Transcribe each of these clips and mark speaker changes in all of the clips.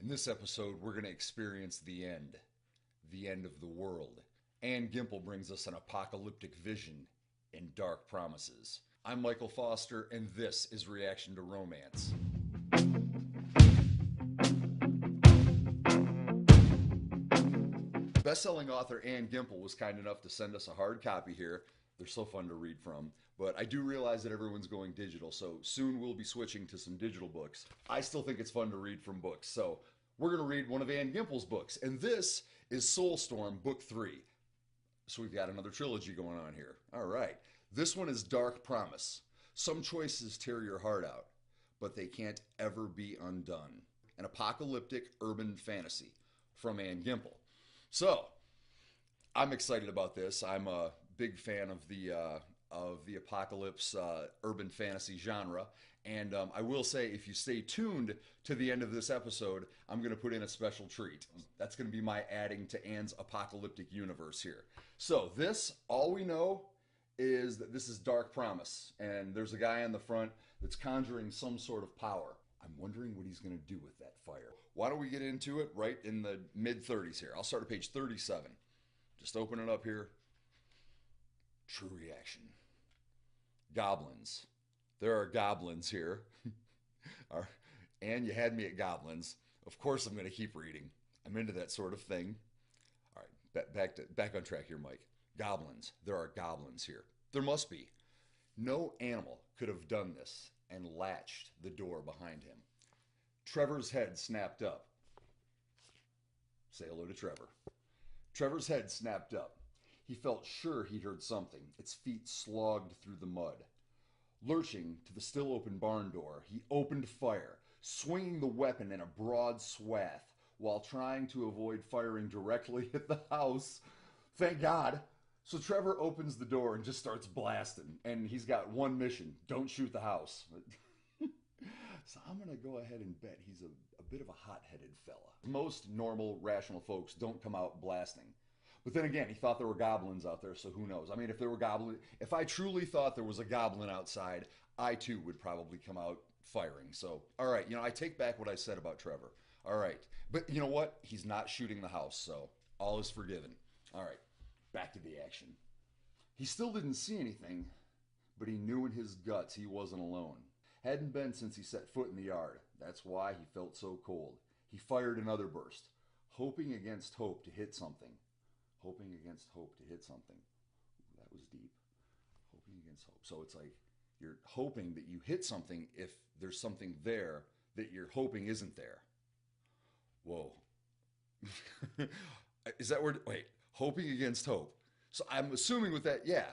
Speaker 1: In this episode, we're going to experience the end of the world. Anne Gimple brings us an apocalyptic vision and dark promises. I'm Michael Foster, and this is Reaction to Romance. Best-selling author Anne Gimple was kind enough to send us a hard copy here. They're so fun to read from. But I do realize that everyone's going digital, so soon we'll be switching to some digital books. I still think it's fun to read from books, so we're going to read one of Anne Gimple's books. And this is Soulstorm, Book 3. So we've got another trilogy going on here. All right. This one is Dark Promise. Some choices tear your heart out, but they can't ever be undone. An apocalyptic urban fantasy from Anne Gimple. So, I'm excited about this. I'm a big fan of the apocalypse urban fantasy genre. And I will say, if you stay tuned to the end of this episode, I'm going to put in a special treat. That's going to be my adding to Anne's apocalyptic universe here. So this, all we know is that this is Dark Promise. And there's a guy on the front that's conjuring some sort of power. I'm wondering what he's going to do with that fire. Why don't we get into it right in the mid-30s here? I'll start at page 37. Just open it up here. True reaction. Goblins. There are goblins here. And you had me at goblins. Of course I'm going to keep reading. I'm into that sort of thing. All right, back on track here, Mike. Goblins. There are goblins here. There must be. No animal could have done this and latched the door behind him. Trevor's head snapped up. Say hello to Trevor. Trevor's head snapped up. He felt sure he heard something. Its feet slogged through the mud. Lurching to the still open barn door, he opened fire, swinging the weapon in a broad swath while trying to avoid firing directly at the house. Thank God. So Trevor opens the door and just starts blasting, and he's got one mission: don't shoot the house. So I'm going to go ahead and bet he's a bit of a hot-headed fella. Most normal, rational folks don't come out blasting. But then again, he thought there were goblins out there, so who knows? I mean, if I truly thought there was a goblin outside, I too would probably come out firing. So, all right, I take back what I said about Trevor. All right. But you know what? He's not shooting the house, so all is forgiven. All right, back to the action. He still didn't see anything, but he knew in his guts he wasn't alone. Hadn't been since he set foot in the yard. That's why he felt so cold. He fired another burst, hoping against hope to hit something. Hoping against hope to hit something. Ooh, that was deep. Hoping against hope. So it's like you're hoping that you hit something if there's something there that you're hoping isn't there. Whoa. Is that word? Wait, hoping against hope. So I'm assuming with that, yeah,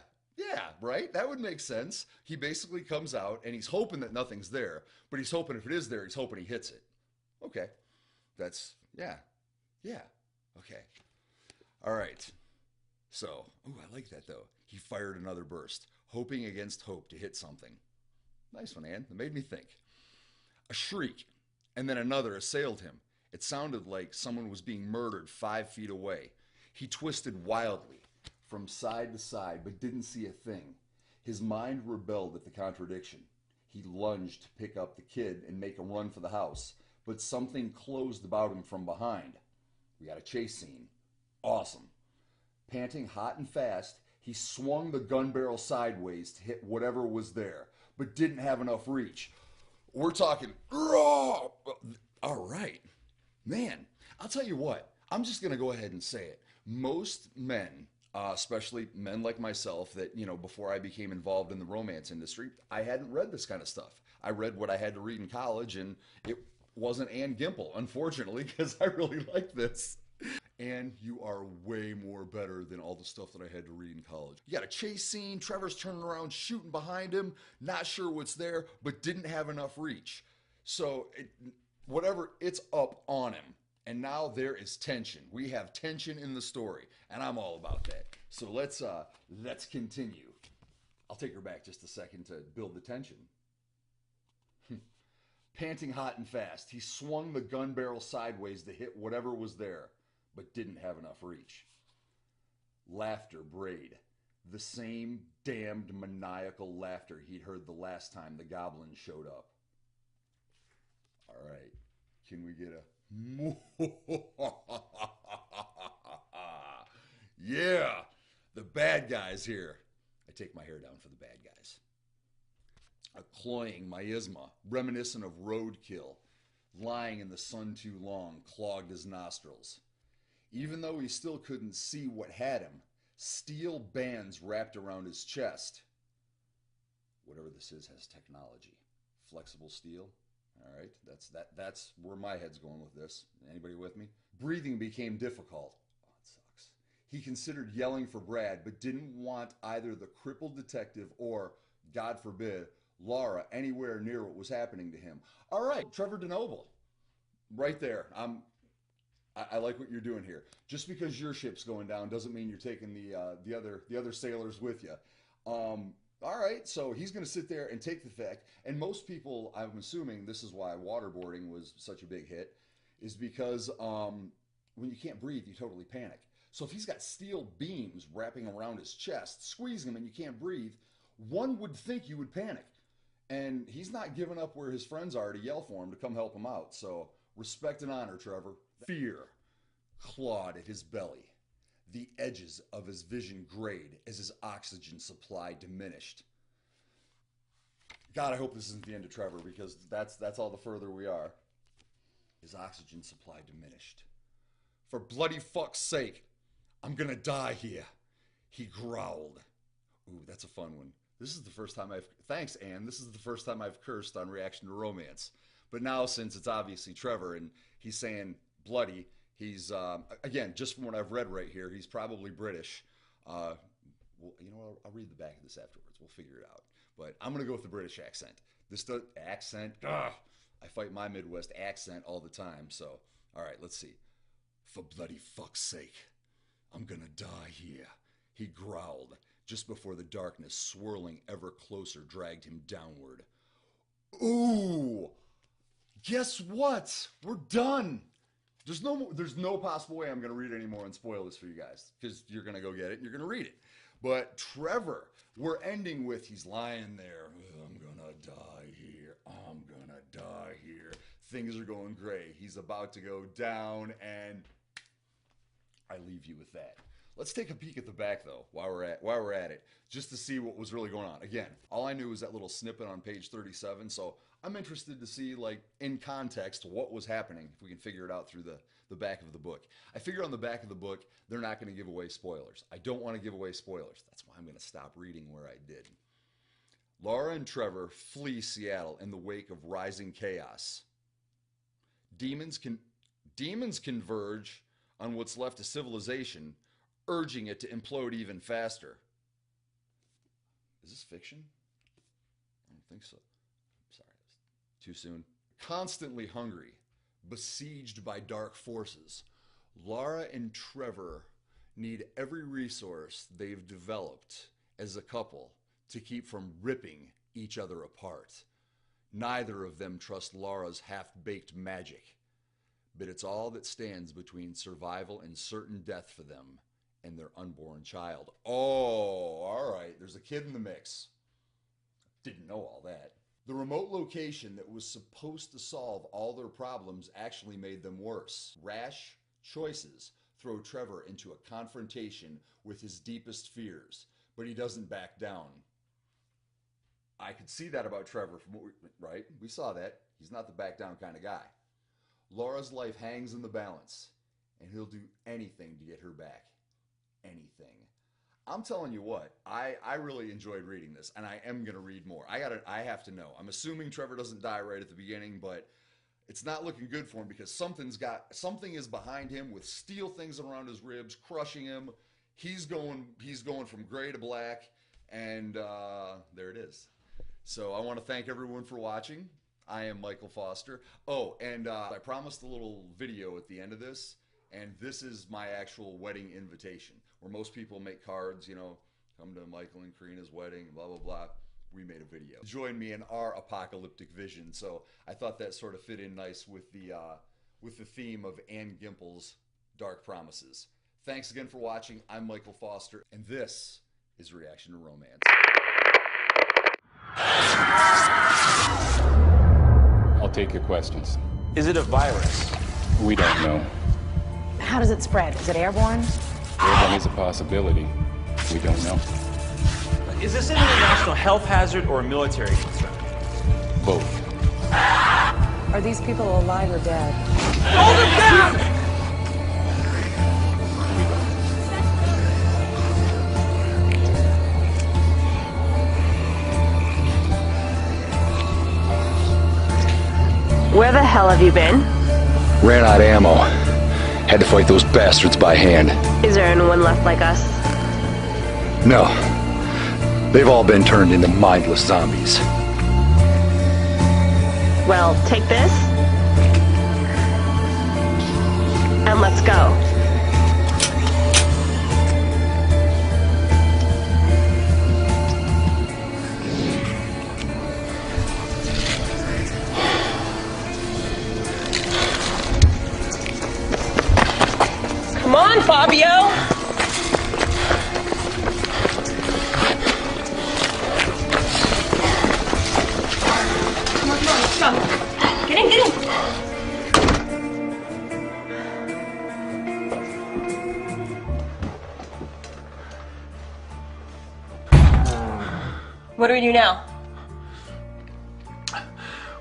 Speaker 1: right? That would make sense. He basically comes out and he's hoping that nothing's there, but he's hoping if it is there, he's hoping he hits it. Okay. That's, yeah, okay. All right. So, I like that though. He fired another burst, hoping against hope to hit something. Nice one, Ann. That made me think. A shriek, and then another assailed him. It sounded like someone was being murdered 5 feet away. He twisted wildly from side to side, but didn't see a thing. His mind rebelled at the contradiction. He lunged to pick up the kid and make a run for the house, but something closed about him from behind. We got a chase scene. Awesome. Panting hot and fast, he swung the gun barrel sideways to hit whatever was there, but didn't have enough reach. We're talking, raw. All right. Man, I'll tell you what, I'm just going to go ahead and say it. Most men, especially men like myself that, before I became involved in the romance industry, I hadn't read this kind of stuff. I read what I had to read in college, and it wasn't Anne Gimple, unfortunately, because I really liked this. And you are way more better than all the stuff that I had to read in college. You got a chase scene, Trevor's turning around, shooting behind him, not sure what's there, but didn't have enough reach. So, it's up on him. And now there is tension. We have tension in the story, and I'm all about that. So let's continue. I'll take her back just a second to build the tension. Panting hot and fast, he swung the gun barrel sideways to hit whatever was there, but didn't have enough reach. Laughter brayed. The same damned maniacal laughter he'd heard the last time the goblin showed up. All right, can we get Yeah, the bad guys here. I take my hair down for the bad guys. A cloying miasma, reminiscent of roadkill, lying in the sun too long, clogged his nostrils. Even though he still couldn't see what had him, steel bands wrapped around his chest. Whatever this is has technology. Flexible steel. All right, that's where my head's going with this. Anybody with me? Breathing became difficult. Oh, it sucks. He considered yelling for Brad, but didn't want either the crippled detective or, God forbid, Laura anywhere near what was happening to him. All right, Trevor DeNoble, right there. I like what you're doing here. Just because your ship's going down doesn't mean you're taking the other sailors with you. All right, so he's going to sit there and take the fact. And most people, I'm assuming this is why waterboarding was such a big hit, is because when you can't breathe, you totally panic. So if he's got steel beams wrapping around his chest, squeezing him, and you can't breathe, one would think you would panic. And he's not giving up where his friends are to yell for him to come help him out. So respect and honor, Trevor. Fear clawed at his belly. The edges of his vision grayed as his oxygen supply diminished. God, I hope this isn't the end of Trevor, because that's all the further we are. His oxygen supply diminished. For bloody fuck's sake, I'm gonna die here, he growled. Ooh, that's a fun one. This is the first time thanks, Anne. This is the first time I've cursed on Reaction to Romance. But now, since it's obviously Trevor and he's saying bloody, he's, again, just from what I've read right here, he's probably British. Well, you know, I'll read the back of this afterwards. We'll figure it out. But I'm going to go with the British accent. Accent, I fight my Midwest accent all the time. So, all right, let's see. For bloody fuck's sake, I'm going to die here, he growled, just before the darkness, swirling ever closer, dragged him downward. Ooh! Guess what? We're done! There's no possible way I'm going to read it anymore and spoil this for you guys, because you're going to go get it and you're going to read it. But Trevor, we're ending with, he's lying there. I'm going to die here. I'm going to die here. Things are going gray. He's about to go down, and I leave you with that. Let's take a peek at the back, though, while we're at it, just to see what was really going on. Again, all I knew was that little snippet on page 37, so I'm interested to see, like, in context, what was happening, if we can figure it out through the back of the book. I figure on the back of the book, they're not going to give away spoilers. I don't want to give away spoilers. That's why I'm going to stop reading where I did. Laura and Trevor flee Seattle in the wake of rising chaos. Demons converge on what's left of civilization, urging it to implode even faster. Is this fiction? I don't think so. Sorry, too soon. Constantly hungry, besieged by dark forces, Laura and Trevor need every resource they've developed as a couple to keep from ripping each other apart. Neither of them trust Laura's half-baked magic, but it's all that stands between survival and certain death for them and their unborn child. Oh, all right. There's a kid in the mix. Didn't know all that. The remote location that was supposed to solve all their problems actually made them worse. Rash choices throw Trevor into a confrontation with his deepest fears, but he doesn't back down. I could see that about Trevor, right? We saw that. He's not the back down kind of guy. Laura's life hangs in the balance, and he'll do anything to get her back. Anything. I'm telling you what, I really enjoyed reading this, and I am going to read more. I have to know. I'm assuming Trevor doesn't die right at the beginning, but it's not looking good for him, because something is behind him with steel things around his ribs, crushing him. He's going from gray to black, and there it is. So I want to thank everyone for watching. I am Michael Foster. Oh, and I promised a little video at the end of this, and this is my actual wedding invitation, where most people make cards, you know, come to Michael and Karina's wedding, blah, blah, blah. We made a video. Join me in our apocalyptic vision. So I thought that sort of fit in nice with the theme of Anne Gimple's Dark Promises. Thanks again for watching. I'm Michael Foster, and this is Reaction to Romance.
Speaker 2: I'll take your questions.
Speaker 3: Is it a virus?
Speaker 2: We don't know.
Speaker 3: How does it spread? Is it airborne?
Speaker 2: Airborne is a possibility. We don't know.
Speaker 4: Is this an international health hazard or a military concern?
Speaker 2: Both.
Speaker 3: Are these people alive or dead?
Speaker 4: Hold him down!
Speaker 5: Where the hell have you been?
Speaker 6: Ran out of ammo. Had to fight those bastards by hand.
Speaker 5: Is there anyone left like us?
Speaker 6: No. They've all been turned into mindless zombies.
Speaker 5: Well, take this. And let's go. Come on, Fabio! Come on, let's go. Get in, get in! What do we do now?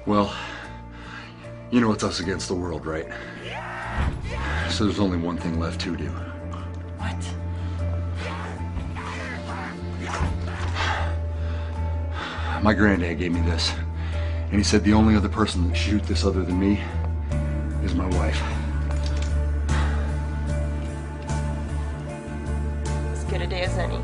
Speaker 6: Well, you know it's us against the world, right? So there's only one thing left to do.
Speaker 5: What?
Speaker 6: My granddad gave me this, and he said the only other person that shoot this other than me is my wife.
Speaker 5: As good a day as any.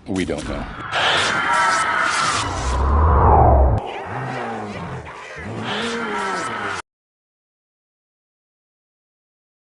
Speaker 2: We don't know.